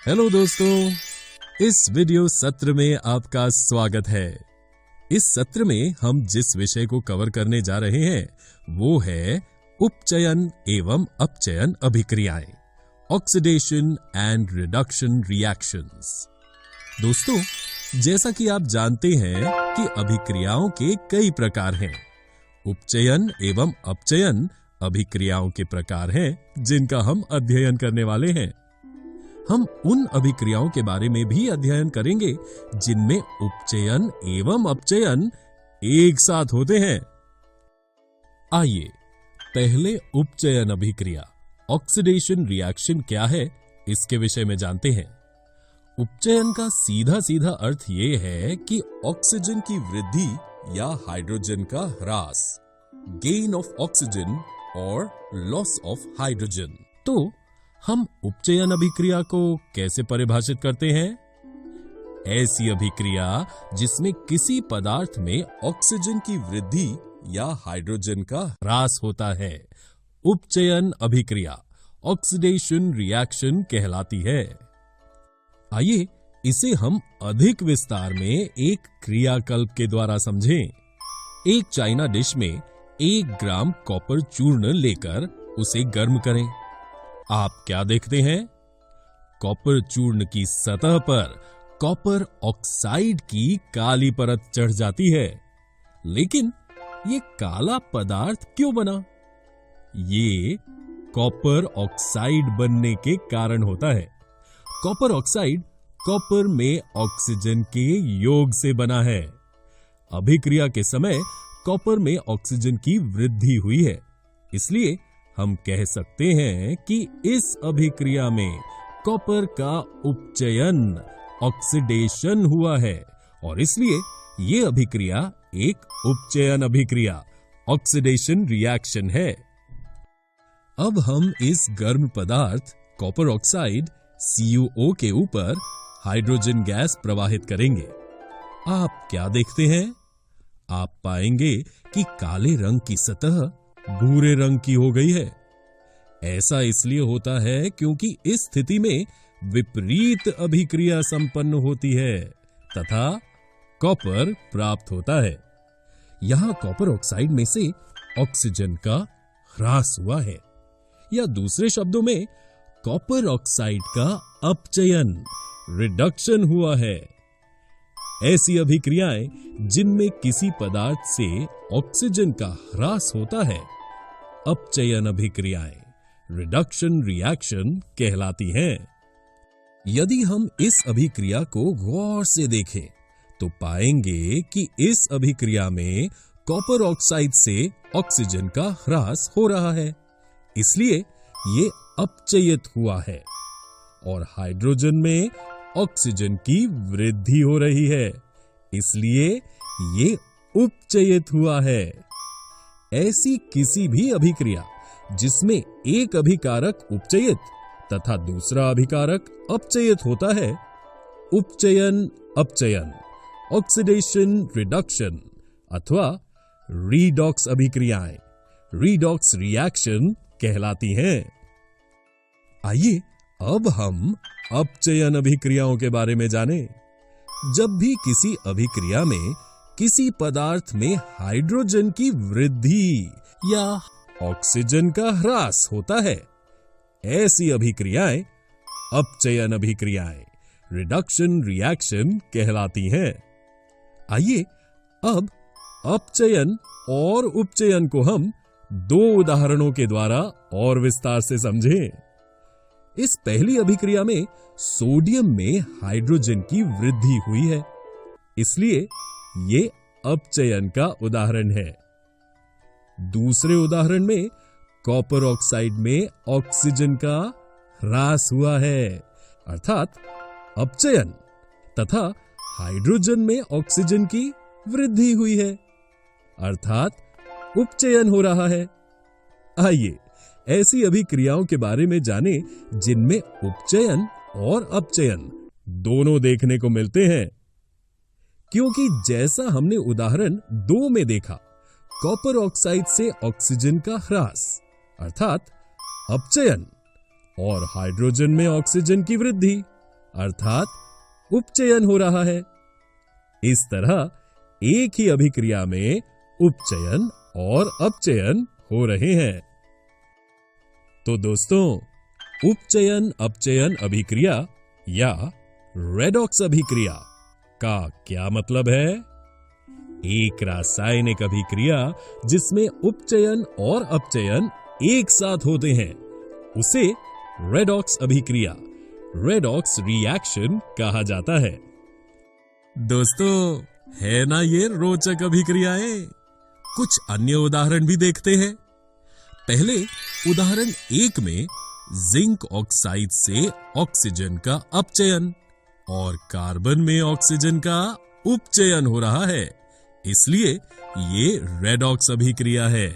Hello दोस्तों, इस video सत्र में आपका स्वागत है। इस सत्र में हम जिस विषय को कवर करने जा रहे हैं वो है उपचयन एवं अपचयन अभिक्रियाएं, ऑक्सीडेशन एंड रिडक्शन रिएक्शंस। दोस्तों, जैसा कि आप जानते हैं कि अभिक्रियाओं के कई प्रकार हैं। उपचयन एवं अपचयन अभिक्रियाओं के प्रकार हैं जिनका हम अध्ययन करने वाले हैं। हम उन अभिक्रियाओं के बारे में भी अध्ययन करेंगे जिनमें उपचयन एवं अपचयन एक साथ होते हैं। आइए पहले उपचयन अभिक्रिया ऑक्सीडेशन रिएक्शन क्या है इसके विषय में जानते हैं। उपचयन का सीधा सीधा अर्थ ये है कि ऑक्सीजन की वृद्धि या हाइड्रोजन का ह्रास, गेन ऑफ ऑक्सीजन और लॉस ऑफ हाइड्रोजन। तो हम उपचयन अभिक्रिया को कैसे परिभाषित करते हैं? ऐसी अभिक्रिया जिसमें किसी पदार्थ में ऑक्सीजन की वृद्धि या हाइड्रोजन का ह्रास होता है, उपचयन अभिक्रिया ऑक्सीडेशन रिएक्शन कहलाती है। आइए इसे हम अधिक विस्तार में एक क्रियाकल्प के द्वारा समझें। एक चाइना डिश में 1 ग्राम कॉपर चूर्ण लेकर उसे गर्म करें। आप क्या देखते हैं? कॉपर चूर्ण की सतह पर कॉपर ऑक्साइड की काली परत चढ़ जाती है। लेकिन ये काला पदार्थ क्यों बना? ये कॉपर ऑक्साइड बनने के कारण होता है। कॉपर ऑक्साइड कॉपर में ऑक्सीजन के योग से बना है। अभिक्रिया के समय कॉपर में ऑक्सीजन की वृद्धि हुई है, इसलिए हम कह सकते हैं कि इस अभिक्रिया में कॉपर का उपचयन ऑक्सीडेशन हुआ है और इसलिए यह अभिक्रिया एक उपचयन अभिक्रिया ऑक्सीडेशन रिएक्शन है। अब हम इस गर्म पदार्थ कॉपर ऑक्साइड CuO के ऊपर हाइड्रोजन गैस प्रवाहित करेंगे। आप क्या देखते हैं? आप पाएंगे कि काले रंग की सतह भूरे रंग की हो गई है। ऐसा इसलिए होता है क्योंकि इस स्थिति में विपरीत अभिक्रिया संपन्न होती है तथा कॉपर प्राप्त होता है। यहां कॉपर ऑक्साइड में से ऑक्सीजन का ह्रास हुआ है, या दूसरे शब्दों में कॉपर ऑक्साइड का अपचयन रिडक्शन हुआ है। ऐसी अभिक्रियाएं जिनमें किसी पदार्थ से ऑक्सीजन का ह्रास होता है अपचयन अभिक्रियाएं रिडक्शन रिएक्शन कहलाती हैं। यदि हम इस अभिक्रिया को गौर से देखें तो पाएंगे कि इस अभिक्रिया में कॉपर ऑक्साइड से ऑक्सीजन का ह्रास हो रहा है, इसलिए ये अपचयित हुआ है, और हाइड्रोजन में ऑक्सीजन की वृद्धि हो रही है, इसलिए ये उपचयित हुआ है। ऐसी किसी भी अभिक्रिया जिसमें एक अभिकारक उपचयित तथा दूसरा अभिकारक अपचयित होता है, उपचयन अपचयन ऑक्सीडेशन रिडक्शन अथवा रीडॉक्स अभिक्रियाएं रीडॉक्स रिएक्शन कहलाती हैं। आइए अब हम अपचयन अभिक्रियाओं के बारे में जानें। जब भी किसी अभिक्रिया में किसी पदार्थ में हाइड्रोजन की वृद्धि या ऑक्सीजन का ह्रास होता है, ऐसी अभिक्रियाएं अपचयन अभिक्रियाएं रिडक्शन रिएक्शन कहलाती हैं। आइए अब अपचयन और उपचयन को हम 2 उदाहरणों के द्वारा और विस्तार से समझें। इस पहली अभिक्रिया में सोडियम में हाइड्रोजन की वृद्धि हुई है, इसलिए ये अपचयन का उदाहरण है। दूसरे उदाहरण में कॉपर ऑक्साइड में ऑक्सीजन का ह्रास हुआ है, अर्थात अपचयन, तथा हाइड्रोजन में ऑक्सीजन की वृद्धि हुई है, अर्थात उपचयन हो रहा है। आइए ऐसी अभिक्रियाओं के बारे में जानें जिनमें उपचयन और अपचयन दोनों देखने को मिलते हैं। क्योंकि जैसा हमने उदाहरण 2 में देखा, कॉपर ऑक्साइड से ऑक्सीजन का ह्रास अर्थात अपचयन और हाइड्रोजन में ऑक्सीजन की वृद्धि अर्थात उपचयन हो रहा है। इस तरह एक ही अभिक्रिया में उपचयन और अपचयन हो रहे हैं। तो दोस्तों, उपचयन अपचयन अभिक्रिया या रेडॉक्स अभिक्रिया का क्या मतलब है? एक रासायनिक अभिक्रिया जिसमें उपचयन और अपचयन एक साथ होते हैं उसे रेडॉक्स अभिक्रिया, रेडॉक्स रिएक्शन कहा जाता है। दोस्तों, है ना ये रोचक अभिक्रियाएं? कुछ अन्य उदाहरण भी देखते हैं। पहले उदाहरण 1 में जिंक ऑक्साइड से ऑक्सीजन का अपचयन और कार्बन में ऑक्सीजन का उपचयन हो रहा है, इसलिए ये रेडॉक्स अभिक्रिया है।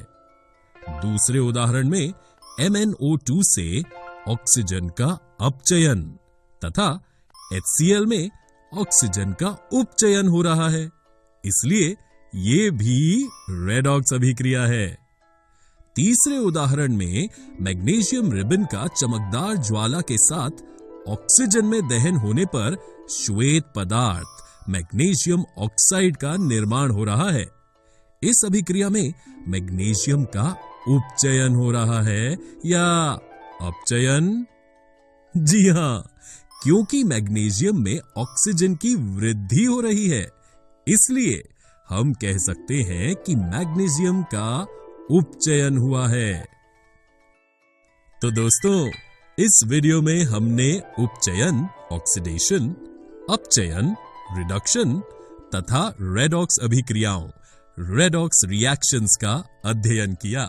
दूसरे उदाहरण में MnO2 से ऑक्सीजन का अपचयन तथा HCl में ऑक्सीजन का उपचयन हो रहा है, इसलिए ये भी रेडॉक्स अभिक्रिया है। तीसरे उदाहरण में मैग्नीशियम रिबन का चमकदार ज्वाला के साथ ऑक्सीजन में दहन होने पर श्वेत पदार्थ मैग्नीशियम ऑक्साइड का निर्माण हो रहा है। इस अभिक्रिया में मैग्नीशियम का उपचयन हो रहा है या अपचयन? जी हां, क्योंकि मैग्नीशियम में ऑक्सीजन की वृद्धि हो रही है, इसलिए हम कह सकते हैं कि मैग्नीशियम का उपचयन हुआ है। तो दोस्तों, इस वीडियो में हमने उपचयन ऑक्सीडेशन, अपचयन रिडक्शन तथा रेडॉक्स अभिक्रियाओं, रेडॉक्स रिएक्शंस का अध्ययन किया।